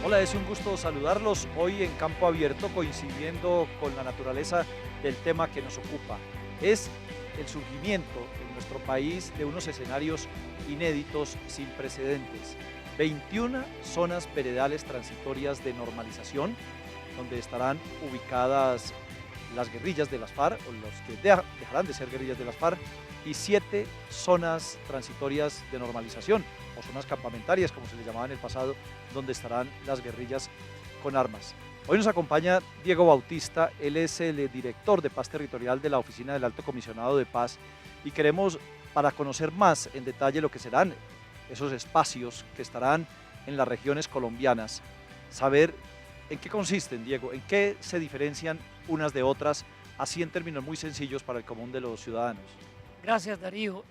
Hola, es un gusto saludarlos hoy en Campo Abierto, coincidiendo con la naturaleza del tema que nos ocupa. Es el surgimiento en nuestro país de unos escenarios inéditos sin precedentes. 21 zonas veredales transitorias de normalización, donde estarán ubicadas las guerrillas de las FARC, o los que dejarán de ser guerrillas de las FARC, y 7 zonas transitorias de normalización, o zonas campamentarias, como se les llamaba en el pasado, donde estarán las guerrillas con armas. Hoy nos acompaña Diego Bautista, él es el director de Paz Territorial de la Oficina del Alto Comisionado de Paz, y queremos, para conocer más en detalle lo que serán esos espacios que estarán en las regiones colombianas, saber en qué consisten, Diego, en qué se diferencian unas de otras, así en términos muy sencillos para el común de los ciudadanos. Gracias, Darío.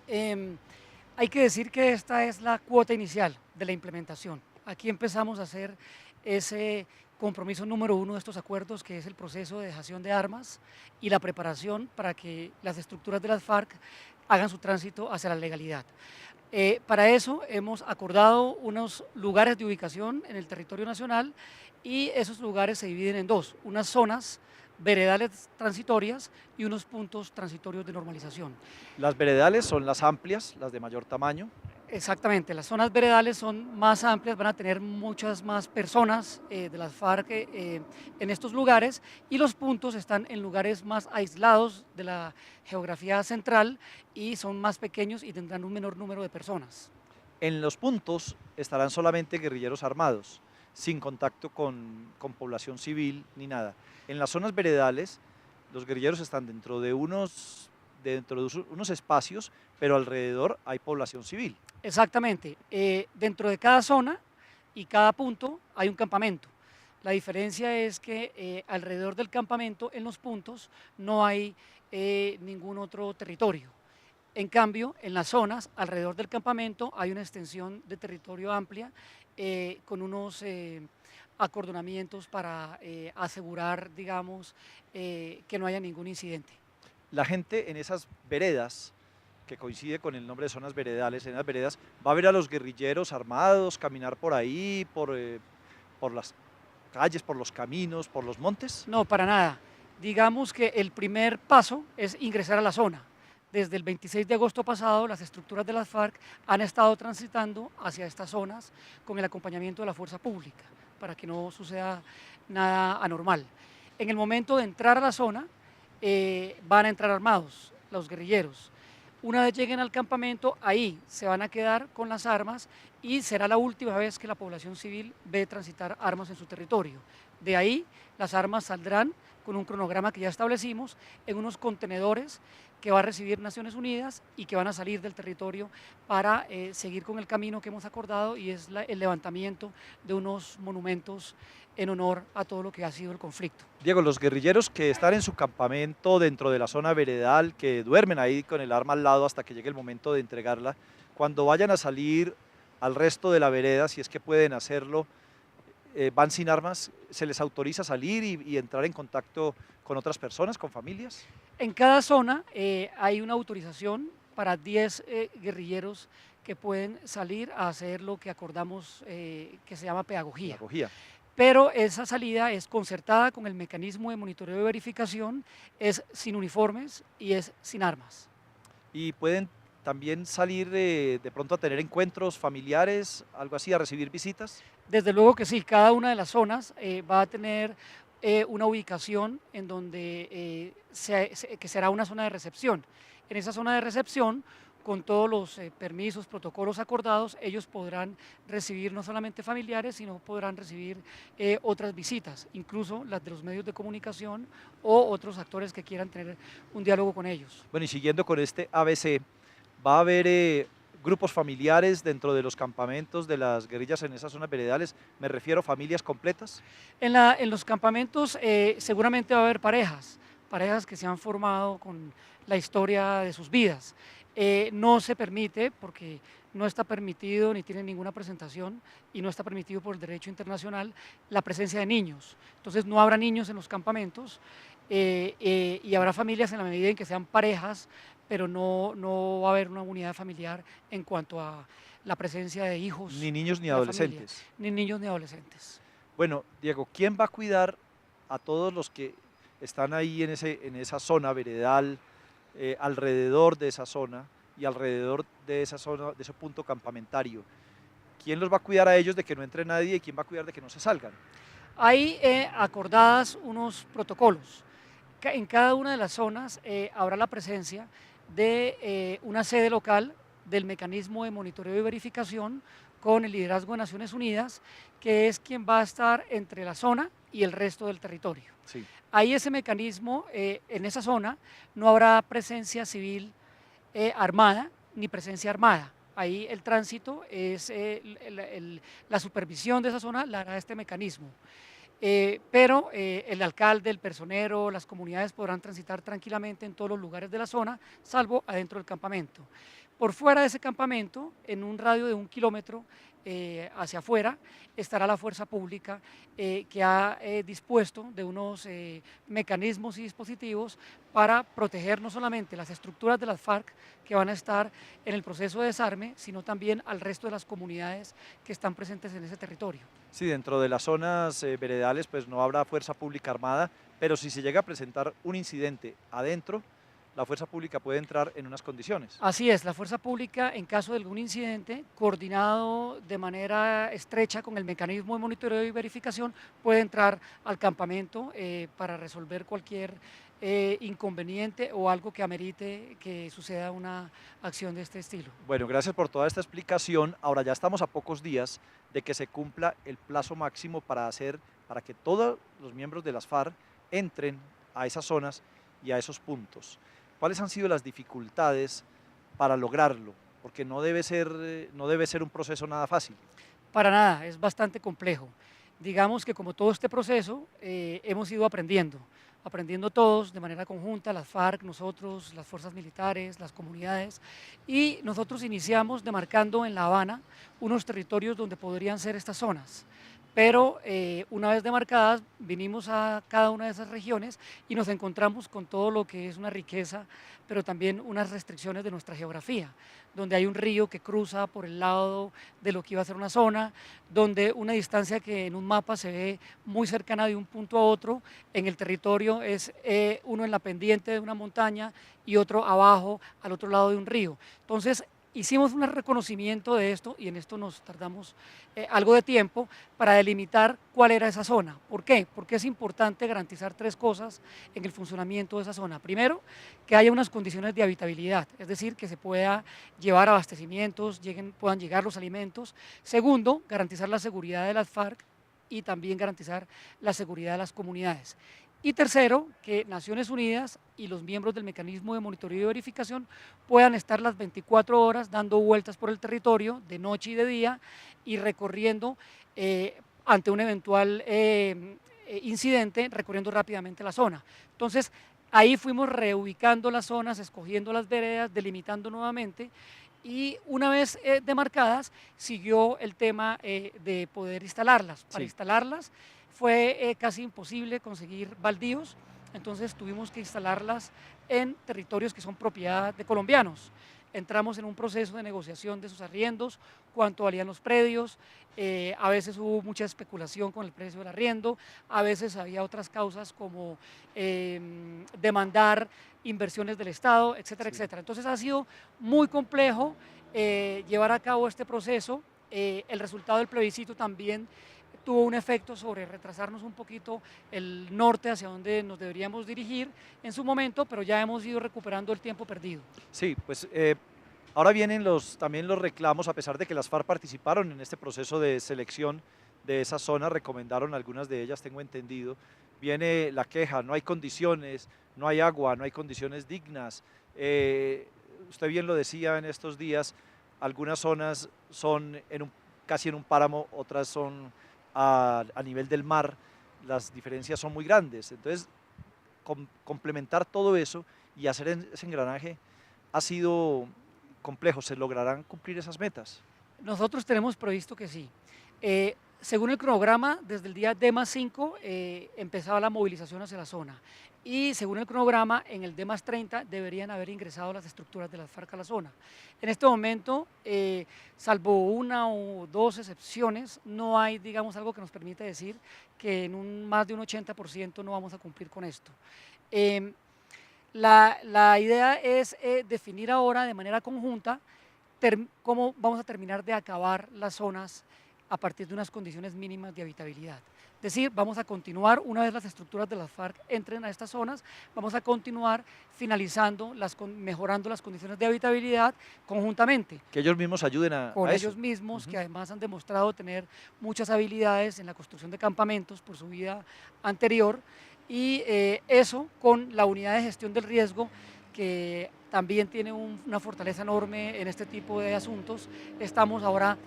Hay que decir que esta es la cuota inicial de la implementación. Aquí empezamos a hacer ese compromiso número uno de estos acuerdos, que es el proceso de dejación de armas y la preparación para que las estructuras de las FARC hagan su tránsito hacia la legalidad. Para eso hemos acordado unos lugares de ubicación en el territorio nacional y esos lugares se dividen en dos, unas zonas veredales transitorias y unos puntos transitorios de normalización. Las veredales son las amplias, las de mayor tamaño. Exactamente, las zonas veredales son más amplias, van a tener muchas más personas de las FARC en estos lugares, y los puntos están en lugares más aislados de la geografía central y son más pequeños y tendrán un menor número de personas. En los puntos estarán solamente guerrilleros armados, sin contacto con población civil ni nada. En las zonas veredales, los guerrilleros están dentro de unos espacios, pero alrededor hay población civil. Exactamente, dentro de cada zona y cada punto hay un campamento. La diferencia es que alrededor del campamento, en los puntos, no hay ningún otro territorio. En cambio, en las zonas alrededor del campamento hay una extensión de territorio amplia, con unos acordonamientos para asegurar, digamos, que no haya ningún incidente. La gente en esas veredas, que coincide con el nombre de zonas veredales, en las veredas, va a ver a los guerrilleros armados caminar por ahí, por las calles, por los caminos, por los montes. No, para nada. Digamos que el primer paso es ingresar a la zona. Desde el 26 de agosto pasado, las estructuras de las FARC han estado transitando hacia estas zonas con el acompañamiento de la fuerza pública, para que no suceda nada anormal. En el momento de entrar a la zona, van a entrar armados los guerrilleros. Una vez lleguen al campamento, ahí se van a quedar con las armas y será la última vez que la población civil ve transitar armas en su territorio. De ahí las armas saldrán con un cronograma que ya establecimos en unos contenedores que va a recibir Naciones Unidas y que van a salir del territorio para seguir con el camino que hemos acordado, y es el levantamiento de unos monumentos en honor a todo lo que ha sido el conflicto. Diego, los guerrilleros que están en su campamento dentro de la zona veredal, que duermen ahí con el arma al lado hasta que llegue el momento de entregarla, cuando vayan a salir al resto de la vereda, si es que pueden hacerlo, van sin armas, ¿se les autoriza salir y entrar en contacto con otras personas, con familias? En cada zona hay una autorización para 10 guerrilleros que pueden salir a hacer lo que acordamos, que se llama pedagogía. Pedagogía. Pero esa salida es concertada con el mecanismo de monitoreo y verificación, es sin uniformes y es sin armas. Y pueden también salir de pronto a tener encuentros familiares, algo así, a recibir visitas. Desde luego que sí, cada una de las zonas va a tener una ubicación en donde que será una zona de recepción. En esa zona de recepción, con todos los permisos, protocolos acordados, ellos podrán recibir no solamente familiares, sino podrán recibir otras visitas, incluso las de los medios de comunicación o otros actores que quieran tener un diálogo con ellos. Bueno, y siguiendo con este ABC, va a haber grupos familiares dentro de los campamentos de las guerrillas en esas zonas veredales, me refiero a familias completas. En los campamentos seguramente va a haber parejas que se han formado con la historia de sus vidas. No se permite, porque no está permitido ni tiene ninguna presentación y no está permitido por el derecho internacional, la presencia de niños. Entonces no habrá niños en los campamentos, y habrá familias en la medida en que sean parejas, pero no va a haber una unidad familiar en cuanto a la presencia de hijos Ni niños ni de la familia, adolescentes. ni niños ni adolescentes. Bueno, Diego, ¿quién va a cuidar a todos los que están ahí en esa zona veredal, alrededor de esa zona y alrededor de esa zona, de ese punto campamentario? ¿Quién los va a cuidar a ellos de que no entre nadie y quién va a cuidar de que no se salgan? Hay acordadas unos protocolos. En cada una de las zonas habrá la presencia de una sede local del mecanismo de monitoreo y verificación con el liderazgo de Naciones Unidas, que es quien va a estar entre la zona y el resto del territorio. Sí, Ahí ese mecanismo, en esa zona no habrá presencia civil armada ni presencia armada. Ahí el tránsito es la supervisión de esa zona la hará este mecanismo. Pero el alcalde, el personero, las comunidades podrán transitar tranquilamente en todos los lugares de la zona, salvo adentro del campamento. Por fuera de ese campamento, en un radio de 1 kilómetro hacia afuera, estará la fuerza pública que ha dispuesto de unos mecanismos y dispositivos para proteger no solamente las estructuras de las FARC que van a estar en el proceso de desarme, sino también al resto de las comunidades que están presentes en ese territorio. sí, dentro de las zonas veredales pues no habrá fuerza pública armada, pero si se llega a presentar un incidente adentro, la fuerza pública puede entrar en unas condiciones. Así es, la fuerza pública, en caso de algún incidente, coordinado de manera estrecha con el mecanismo de monitoreo y verificación, puede entrar al campamento para resolver cualquier inconveniente o algo que amerite que suceda una acción de este estilo. Bueno, gracias por toda esta explicación. Ahora ya estamos a pocos días de que se cumpla el plazo máximo para que todos los miembros de las FARC entren a esas zonas y a esos puntos. ¿Cuáles han sido las dificultades para lograrlo? Porque no debe ser un proceso nada fácil. Para nada, es bastante complejo. Digamos que como todo este proceso, hemos ido aprendiendo todos de manera conjunta, las FARC, nosotros, las fuerzas militares, las comunidades, y nosotros iniciamos demarcando en La Habana unos territorios donde podrían ser estas zonas. Pero una vez demarcadas, vinimos a cada una de esas regiones y nos encontramos con todo lo que es una riqueza, pero también unas restricciones de nuestra geografía, donde hay un río que cruza por el lado de lo que iba a ser una zona, donde una distancia que en un mapa se ve muy cercana de un punto a otro, en el territorio es uno en la pendiente de una montaña y otro abajo al otro lado de un río. Entonces, hicimos un reconocimiento de esto y en esto nos tardamos algo de tiempo para delimitar cuál era esa zona. ¿Por qué? Porque es importante garantizar tres cosas en el funcionamiento de esa zona. Primero, que haya unas condiciones de habitabilidad, es decir, que se pueda llevar abastecimientos, puedan llegar los alimentos. Segundo, garantizar la seguridad de las FARC y también garantizar la seguridad de las comunidades. Y tercero, que Naciones Unidas y los miembros del mecanismo de monitoreo y verificación puedan estar las 24 horas dando vueltas por el territorio, de noche y de día, y recorriendo ante un eventual incidente, recorriendo rápidamente la zona. Entonces, ahí fuimos reubicando las zonas, escogiendo las veredas, delimitando nuevamente, y una vez demarcadas, siguió el tema de poder instalarlas. Para Sí. instalarlas fue casi imposible conseguir baldíos, entonces tuvimos que instalarlas en territorios que son propiedad de colombianos. Entramos en un proceso de negociación de sus arriendos, cuánto valían los predios, a veces hubo mucha especulación con el precio del arriendo, a veces había otras causas como demandar inversiones del Estado, etcétera, Sí. etcétera. Entonces ha sido muy complejo llevar a cabo este proceso. El resultado del plebiscito también tuvo un efecto sobre retrasarnos un poquito el norte hacia donde nos deberíamos dirigir en su momento, pero ya hemos ido recuperando el tiempo perdido. Sí, pues ahora vienen también los reclamos, a pesar de que las FARC participaron en este proceso de selección de esa zona, recomendaron algunas de ellas, tengo entendido. Viene la queja, no hay condiciones, no hay agua, no hay condiciones dignas. Usted bien lo decía en estos días, algunas zonas son casi en un páramo, otras son a nivel del mar, las diferencias son muy grandes. Entonces, complementar todo eso y hacer ese engranaje ha sido complejo. ¿Se lograrán cumplir esas metas? Nosotros tenemos previsto que sí. Según el cronograma, desde el día D+5 empezaba la movilización hacia la zona y según el cronograma, en el D+30 deberían haber ingresado las estructuras de las FARC a la zona. En este momento, salvo una o dos excepciones, no hay, digamos, algo que nos permita decir que en más de un 80% no vamos a cumplir con esto. La idea es definir ahora de manera conjunta cómo vamos a terminar de acabar las zonas a partir de unas condiciones mínimas de habitabilidad. Es decir, vamos a continuar, una vez las estructuras de las FARC entren a estas zonas, vamos a continuar finalizando, mejorando las condiciones de habitabilidad conjuntamente. Que ellos mismos ayuden a ellos mismos, que además han demostrado tener muchas habilidades en la construcción de campamentos por su vida anterior, y eso con la unidad de gestión del riesgo, que también tiene una fortaleza enorme en este tipo de asuntos. Estamos ahora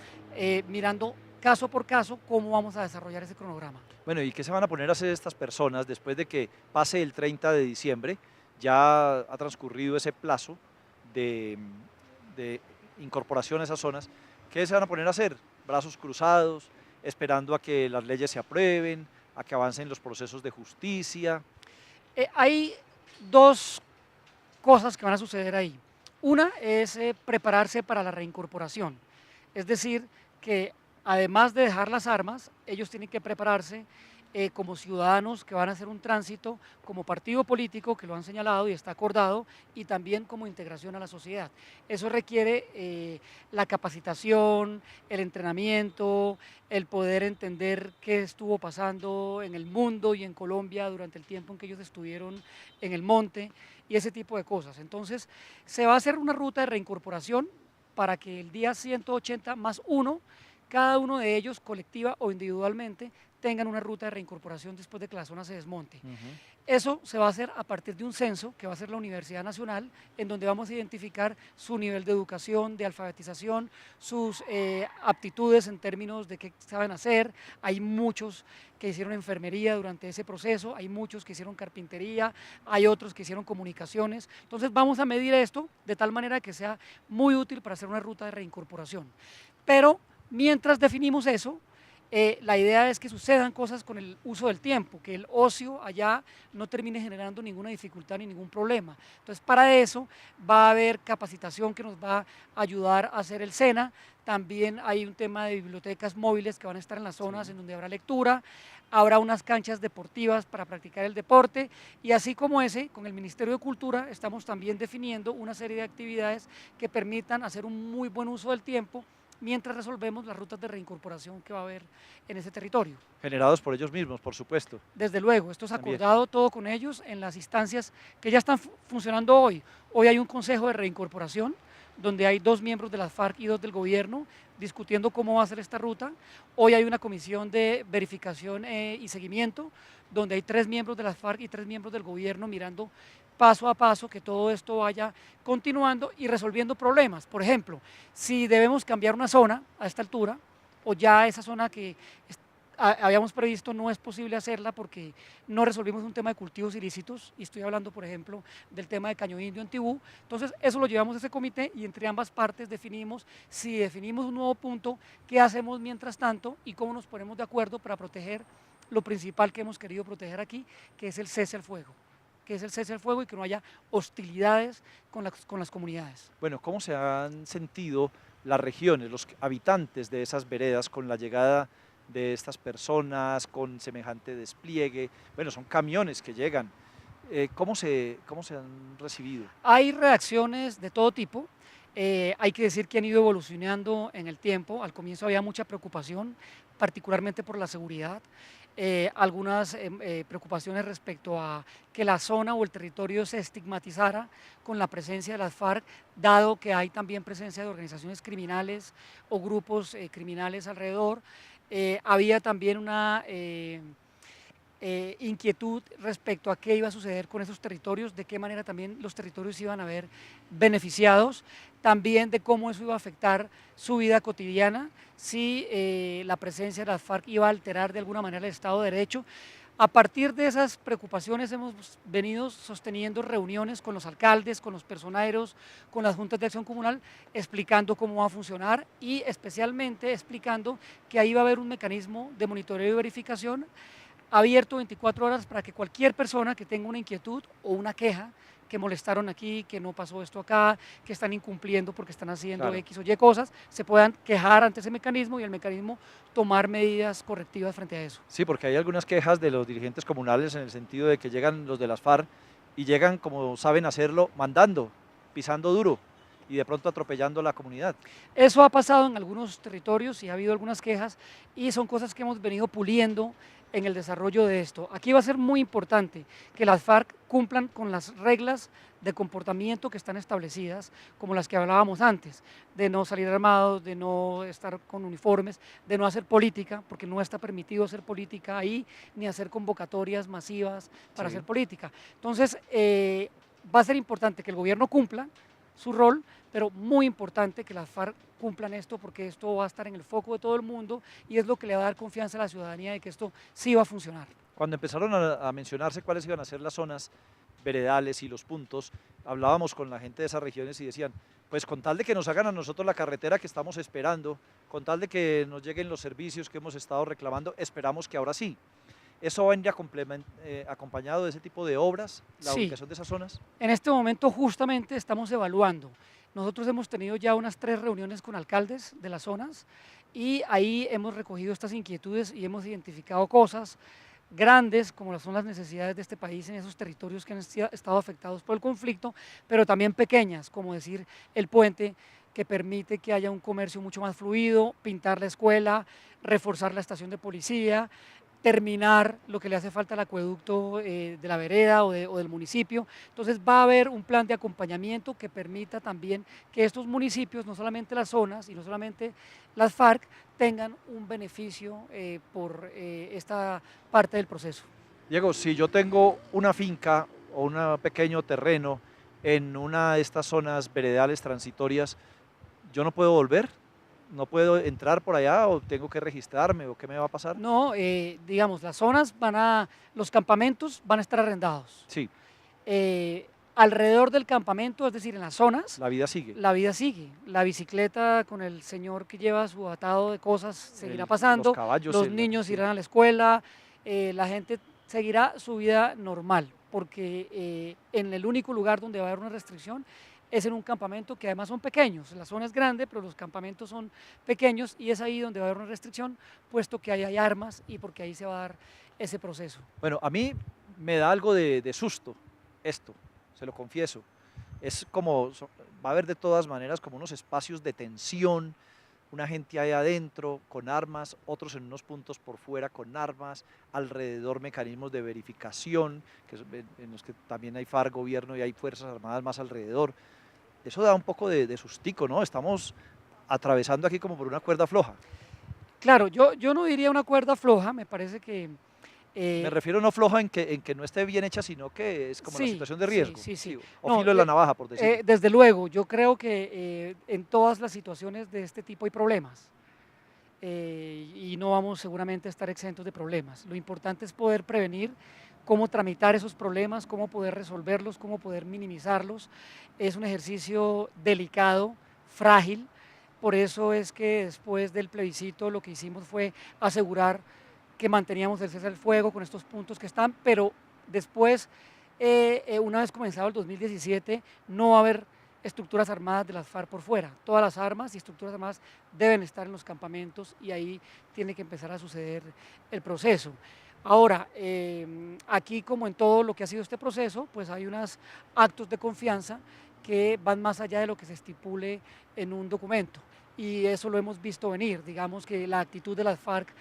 mirando caso por caso cómo vamos a desarrollar ese cronograma. Bueno, ¿y qué se van a poner a hacer estas personas después de que pase el 30 de diciembre? Ya ha transcurrido ese plazo de incorporación a esas zonas. ¿Qué se van a poner a hacer? Brazos cruzados, esperando a que las leyes se aprueben, a que avancen los procesos de justicia. Hay dos cosas que van a suceder ahí. Una es prepararse para la reincorporación, es decir, que además de dejar las armas, ellos tienen que prepararse como ciudadanos que van a hacer un tránsito, como partido político, que lo han señalado y está acordado, y también como integración a la sociedad. Eso requiere la capacitación, el entrenamiento, el poder entender qué estuvo pasando en el mundo y en Colombia durante el tiempo en que ellos estuvieron en el monte y ese tipo de cosas. Entonces, se va a hacer una ruta de reincorporación para que el día 180+1, cada uno de ellos, colectiva o individualmente, tengan una ruta de reincorporación después de que la zona se desmonte. Eso se va a hacer a partir de un censo que va a hacer la Universidad Nacional, en donde vamos a identificar su nivel de educación, de alfabetización, sus aptitudes en términos de qué saben hacer. Hay muchos que hicieron enfermería durante ese proceso, hay muchos que hicieron carpintería, hay otros que hicieron comunicaciones. Entonces vamos a medir esto de tal manera que sea muy útil para hacer una ruta de reincorporación. Pero mientras definimos eso, la idea es que sucedan cosas con el uso del tiempo, que el ocio allá no termine generando ninguna dificultad ni ningún problema. Entonces, para eso va a haber capacitación que nos va a ayudar a hacer el SENA. También hay un tema de bibliotecas móviles que van a estar en las zonas en donde habrá lectura, habrá unas canchas deportivas para practicar el deporte, y así como ese, con el Ministerio de Cultura estamos también definiendo una serie de actividades que permitan hacer un muy buen uso del tiempo mientras resolvemos las rutas de reincorporación que va a haber en ese territorio. Generados por ellos mismos, por supuesto. Desde luego, esto es acordado todo con ellos en las instancias que ya están funcionando hoy. Hoy hay un consejo de reincorporación, donde hay 2 miembros de la FARC y 2 del gobierno discutiendo cómo va a ser esta ruta. Hoy hay una comisión de verificación y seguimiento, donde hay 3 miembros de la FARC y 3 miembros del gobierno mirando paso a paso que todo esto vaya continuando y resolviendo problemas. Por ejemplo, si debemos cambiar una zona a esta altura, o ya esa zona que habíamos previsto no es posible hacerla porque no resolvimos un tema de cultivos ilícitos, y estoy hablando, por ejemplo, del tema de Caño Indio en Tibú. Entonces, eso lo llevamos a ese comité y entre ambas partes definimos, si definimos un nuevo punto, qué hacemos mientras tanto y cómo nos ponemos de acuerdo para proteger lo principal que hemos querido proteger aquí, que es el cese al fuego. Y que no haya hostilidades con las comunidades. Bueno, ¿cómo se han sentido las regiones, los habitantes de esas veredas con la llegada de estas personas, con semejante despliegue? Bueno, son camiones que llegan. ¿Cómo se han recibido? Hay reacciones de todo tipo. Hay que decir que han ido evolucionando en el tiempo. Al comienzo había mucha preocupación, particularmente por la seguridad. Algunas preocupaciones respecto a que la zona o el territorio se estigmatizara con la presencia de las FARC, dado que hay también presencia de organizaciones criminales o grupos criminales alrededor. Había también una inquietud respecto a qué iba a suceder con esos territorios, de qué manera también los territorios iban a ver beneficiados, también de cómo eso iba a afectar su vida cotidiana, si la presencia de las FARC iba a alterar de alguna manera el Estado de Derecho. A partir de esas preocupaciones hemos venido sosteniendo reuniones con los alcaldes, con los personeros, con las juntas de acción comunal, explicando cómo va a funcionar y especialmente explicando que ahí va a haber un mecanismo de monitoreo y verificación abierto 24 horas para que cualquier persona que tenga una inquietud o una queja, que molestaron aquí, que no pasó esto acá, que están incumpliendo porque están haciendo Claro. X o Y cosas, se puedan quejar ante ese mecanismo y el mecanismo tomar medidas correctivas frente a eso. Sí, porque hay algunas quejas de los dirigentes comunales en el sentido de que llegan los de las FARC y llegan como saben hacerlo, mandando, pisando duro y de pronto atropellando a la comunidad. Eso ha pasado en algunos territorios y ha habido algunas quejas y son cosas que hemos venido puliendo en el desarrollo de esto. Aquí va a ser muy importante que las FARC cumplan con las reglas de comportamiento que están establecidas, como las que hablábamos antes, de no salir armados, de no estar con uniformes, de no hacer política, porque no está permitido hacer política ahí, ni hacer convocatorias masivas para Sí. hacer política. Entonces, va a ser importante que el gobierno cumpla su rol, pero muy importante que las FARC cumplan esto porque esto va a estar en el foco de todo el mundo y es lo que le va a dar confianza a la ciudadanía de que esto sí va a funcionar. Cuando empezaron a mencionarse cuáles iban a ser las zonas veredales y los puntos, hablábamos con la gente de esas regiones y decían, pues con tal de que nos hagan a nosotros la carretera que estamos esperando, con tal de que nos lleguen los servicios que hemos estado reclamando, esperamos que ahora sí. ¿Eso va a ir acompañado de ese tipo de obras, la Sí, ubicación de esas zonas? en este momento justamente estamos evaluando. Nosotros hemos tenido ya unas 3 reuniones con alcaldes de las zonas y ahí hemos recogido estas inquietudes y hemos identificado cosas grandes como son las necesidades de este país en esos territorios que han estado afectados por el conflicto, pero también pequeñas, como decir el puente que permite que haya un comercio mucho más fluido, pintar la escuela, reforzar la estación de policía, terminar lo que le hace falta al acueducto de la vereda o del municipio. Entonces va a haber un plan de acompañamiento que permita también que estos municipios, no solamente las zonas y no solamente las FARC, tengan un beneficio por esta parte del proceso. Diego, si yo tengo una finca o un pequeño terreno en una de estas zonas veredales transitorias, ¿yo no puedo volver? ¿No puedo entrar por allá o tengo que registrarme o qué me va a pasar? No, digamos, las zonas los campamentos van a estar arrendados. Sí, Alrededor del campamento, es decir, en las zonas, la vida sigue. la vida sigue. La bicicleta con el señor que lleva su atado de cosas seguirá Los pasando, caballos, los niños sí. irán a la escuela, la gente seguirá su vida normal, porque en el único lugar donde va a haber una restricción es en un campamento que además son pequeños. La zona es grande, pero los campamentos son pequeños y es ahí donde va a haber una restricción, puesto que ahí hay armas y porque ahí se va a dar ese proceso. Bueno, a mí me da algo de susto esto, se lo confieso. Es como, va a haber de todas maneras como unos espacios de tensión, una gente ahí adentro con armas, otros en unos puntos por fuera con armas, alrededor mecanismos de verificación, en los que también hay FARC, gobierno y hay fuerzas armadas más alrededor. Eso da un poco de sustico, ¿no? Estamos atravesando aquí como por una cuerda floja. Claro, yo no diría una cuerda floja, me parece que Me refiero no floja en que no esté bien hecha, sino que es como la sí, situación de sí, riesgo. sí, sí. O No, filo de la navaja, por decirlo. desde luego, yo creo que en todas las situaciones de este tipo hay problemas y no vamos seguramente a estar exentos de problemas. Lo importante es poder prevenir cómo tramitar esos problemas, cómo poder resolverlos, cómo poder minimizarlos. Es un ejercicio delicado, frágil, por eso es que después del plebiscito lo que hicimos fue asegurar que manteníamos el cese al fuego con estos puntos que están, pero después, una vez comenzado el 2017, no va a haber estructuras armadas de las FARC por fuera. Todas las armas y estructuras armadas deben estar en los campamentos y ahí tiene que empezar a suceder el proceso. Ahora, aquí como en todo lo que ha sido este proceso, pues hay unos actos de confianza que van más allá de lo que se estipule en un documento y eso lo hemos visto venir. Digamos que la actitud de las FARC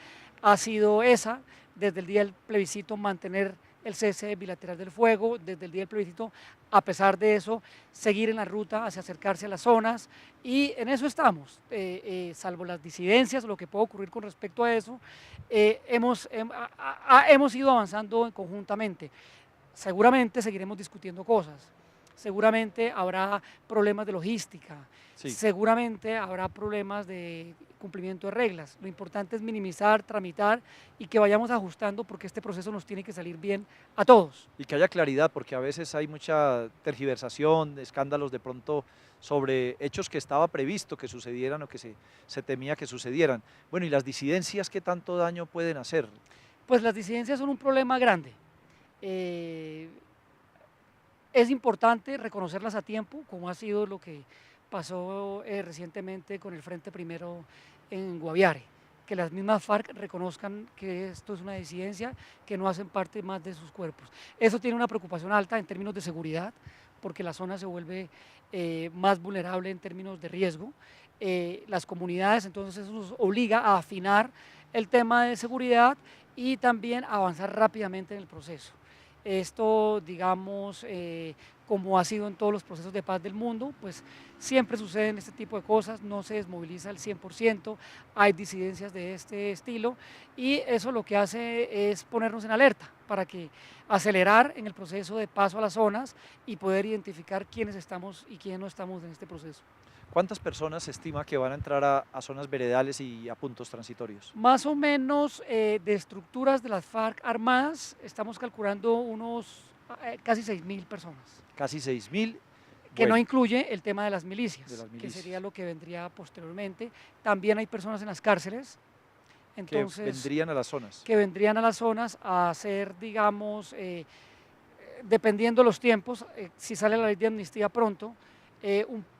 ha sido esa, desde el día del plebiscito mantener el cese bilateral del fuego, desde el día del plebiscito, a pesar de eso, seguir en la ruta hacia acercarse a las zonas y en eso estamos, salvo las disidencias, lo que puede ocurrir con respecto a eso, hemos ido avanzando conjuntamente. Seguramente seguiremos discutiendo cosas, seguramente habrá problemas de logística, Sí. seguramente habrá problemas de cumplimiento de reglas. Lo importante es minimizar, tramitar y que vayamos ajustando porque este proceso nos tiene que salir bien a todos. Y que haya claridad, porque a veces hay mucha tergiversación, escándalos de pronto sobre hechos que estaba previsto que sucedieran o que se temía que sucedieran. Bueno, y las disidencias, ¿qué tanto daño pueden hacer? Pues las disidencias son un problema grande. Eh, es importante reconocerlas a tiempo, como ha sido lo que pasó recientemente con el Frente Primero en Guaviare, que las mismas FARC reconozcan que esto es una disidencia, que no hacen parte más de sus cuerpos. Eso tiene una preocupación alta en términos de seguridad, porque la zona se vuelve más vulnerable en términos de riesgo. Las comunidades, entonces eso nos obliga a afinar el tema de seguridad y también a avanzar rápidamente en el proceso. Esto, digamos, como ha sido en todos los procesos de paz del mundo, pues siempre suceden este tipo de cosas, no se desmoviliza el 100%, hay disidencias de este estilo y eso lo que hace es ponernos en alerta para que acelerar en el proceso de paso a las zonas y poder identificar quiénes estamos y quiénes no estamos en este proceso. ¿Cuántas personas se estima que van a entrar a zonas veredales y a puntos transitorios? Más o menos de estructuras de las FARC armadas, estamos calculando unos casi 6.000 personas, Casi 6.000, que no bueno, incluye el tema de las de milicias, las que milicias, sería lo que vendría posteriormente. También hay personas en las cárceles, que entonces, vendrían a las zonas. que vendrían a las zonas a hacer, digamos, dependiendo los tiempos, si sale la ley de amnistía pronto,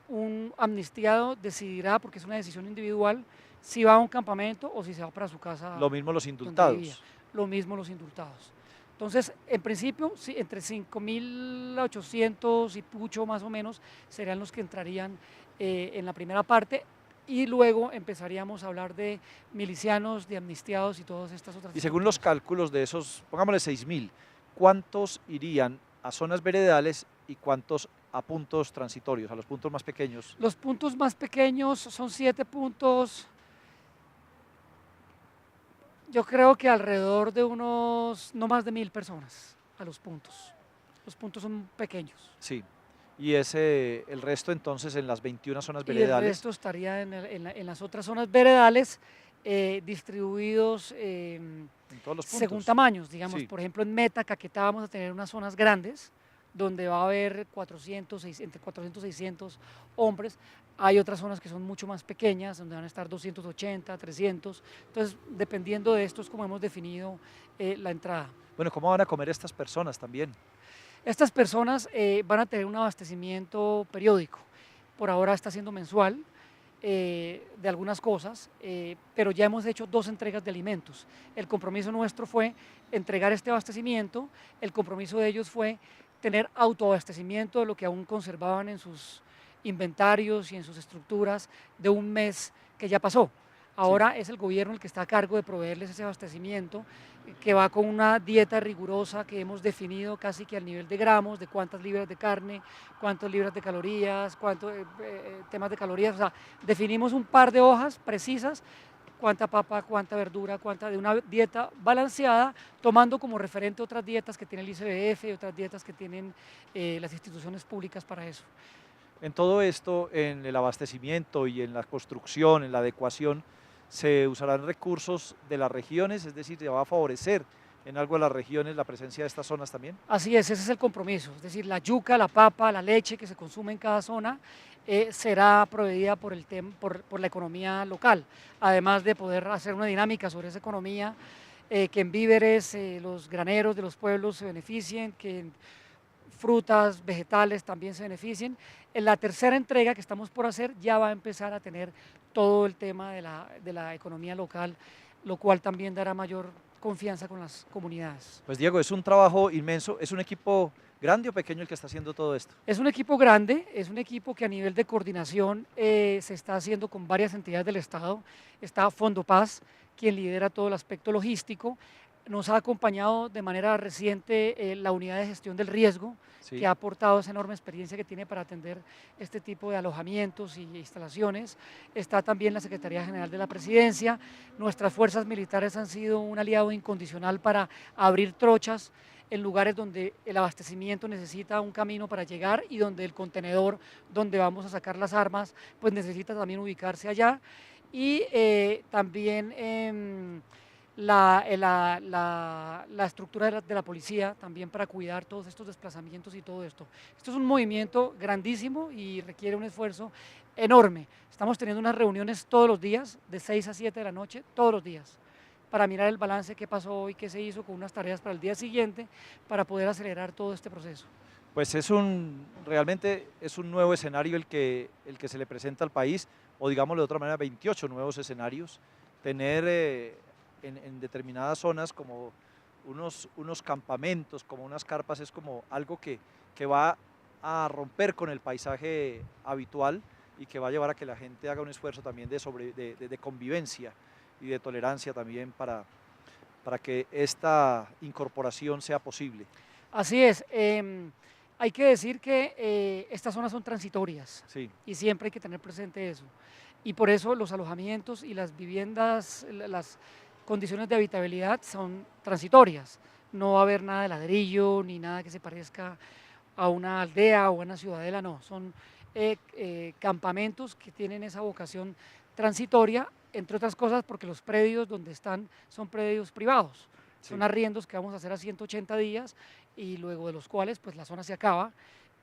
un amnistiado decidirá, porque es una decisión individual, si va a un campamento o si se va para su casa Lo mismo los donde vivía. indultados. Lo mismo los indultados. Entonces, en principio, sí, entre 5.800 y mucho más o menos serían los que entrarían en la primera parte y luego empezaríamos a hablar de milicianos, de amnistiados y todas estas otras Y según los estructuras. cálculos de esos, pongámosle 6.000, ¿cuántos irían a zonas veredales y cuántos a puntos transitorios, a los puntos más pequeños? Los puntos más pequeños son 7 puntos. Yo creo que alrededor de unos, no más de 1.000 personas a los puntos. Los puntos son pequeños. Sí. Y ese, el resto entonces en las 21 zonas Y el veredales, resto estaría en las otras zonas veredales distribuidos en todos los según puntos. tamaños. Digamos, Sí. por ejemplo, en Meta, Caquetá, vamos a tener unas zonas grandes donde va a haber 400, entre 400 y 600 hombres. Hay otras zonas que son mucho más pequeñas, donde van a estar 280, 300. Entonces, dependiendo de esto es como hemos definido la entrada. Bueno, ¿cómo van a comer estas personas también? Estas personas van a tener un abastecimiento periódico. Por ahora está siendo mensual de algunas cosas, pero ya hemos hecho 2 entregas de alimentos. El compromiso nuestro fue entregar este abastecimiento, el compromiso de ellos fue tener autoabastecimiento de lo que aún conservaban en sus inventarios y en sus estructuras de un mes que ya pasó. Sí. Ahora es el gobierno el que está a cargo de proveerles ese abastecimiento, que va con una dieta rigurosa que hemos definido casi que al nivel de gramos, de cuántas libras de carne, cuántas libras de calorías, cuántos temas de calorías. O sea, definimos un par de hojas precisas, cuánta papa, cuánta verdura, cuánta de una dieta balanceada, tomando como referente otras dietas que tiene el ICBF y otras dietas que tienen las instituciones públicas para eso. En todo esto, en el abastecimiento y en la construcción, en la adecuación, se usarán recursos de las regiones, es decir, se va a favorecer en algo a las regiones la presencia de estas zonas también. Así es, ese es el compromiso, es decir, la yuca, la papa, la leche que se consume en cada zona será proveída por la economía local, además de poder hacer una dinámica sobre esa economía, que en víveres los graneros de los pueblos se beneficien, que en frutas, vegetales también se beneficien. En la tercera entrega que estamos por hacer ya va a empezar a tener todo el tema de la economía local, lo cual también dará mayor confianza con las comunidades. Pues Diego, es un trabajo inmenso, es un equipo grande o pequeño el que está haciendo todo esto. Es un equipo grande, es un equipo que a nivel de coordinación se está haciendo con varias entidades del Estado. Está Fondo Paz, quien lidera todo el aspecto logístico. Nos ha acompañado de manera reciente la unidad de gestión del riesgo, Sí. que ha aportado esa enorme experiencia que tiene para atender este tipo de alojamientos y instalaciones. Está también la Secretaría General de la Presidencia. Nuestras fuerzas militares han sido un aliado incondicional para abrir trochas en lugares donde el abastecimiento necesita un camino para llegar y donde el contenedor donde vamos a sacar las armas pues necesita también ubicarse allá. Y también la estructura de la policía también para cuidar todos estos desplazamientos y todo esto. Esto es un movimiento grandísimo y requiere un esfuerzo enorme. Estamos teniendo unas reuniones todos los días, de 6 a 7 de la noche, todos los días, para mirar el balance, qué pasó hoy, qué se hizo, con unas tareas para el día siguiente, para poder acelerar todo este proceso. Pues realmente es un nuevo escenario el que se le presenta al país, o digámoslo de otra manera, 28 nuevos escenarios. Tener en determinadas zonas como unos campamentos, como unas carpas, es como algo que va a romper con el paisaje habitual y que va a llevar a que la gente haga un esfuerzo también de convivencia y de tolerancia también para que esta incorporación sea posible. Así es. Hay que decir que estas zonas son transitorias, Sí. y siempre hay que tener presente eso. Y por eso los alojamientos y las viviendas, las condiciones de habitabilidad son transitorias. No va a haber nada de ladrillo ni nada que se parezca a una aldea o a una ciudadela, no. Son campamentos que tienen esa vocación transitoria, entre otras cosas porque los predios donde están son predios privados. Sí. Son arriendos que vamos a hacer a 180 días y luego de los cuales pues la zona se acaba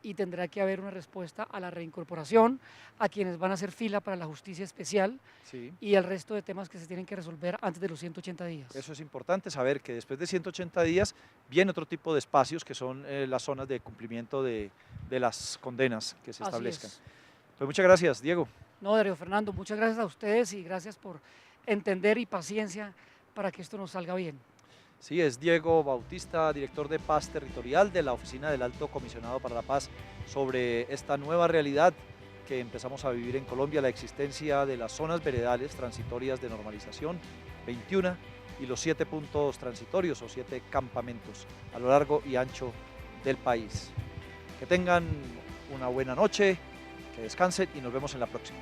y tendrá que haber una respuesta a la reincorporación, a quienes van a hacer fila para la justicia especial, Sí. y al resto de temas que se tienen que resolver antes de los 180 días. Eso es importante saber, que después de 180 días viene otro tipo de espacios que son las zonas de cumplimiento de las condenas que se Así establezcan. es. Pues muchas gracias, Diego. No, Darío Fernando, muchas gracias a ustedes y gracias por entender y paciencia para que esto nos salga bien. Sí, es Diego Bautista, director de Paz Territorial de la Oficina del Alto Comisionado para la Paz, sobre esta nueva realidad que empezamos a vivir en Colombia, la existencia de las zonas veredales transitorias de normalización, 21, y los 7 puntos transitorios o 7 campamentos a lo largo y ancho del país. Que tengan una buena noche, que descansen y nos vemos en la próxima.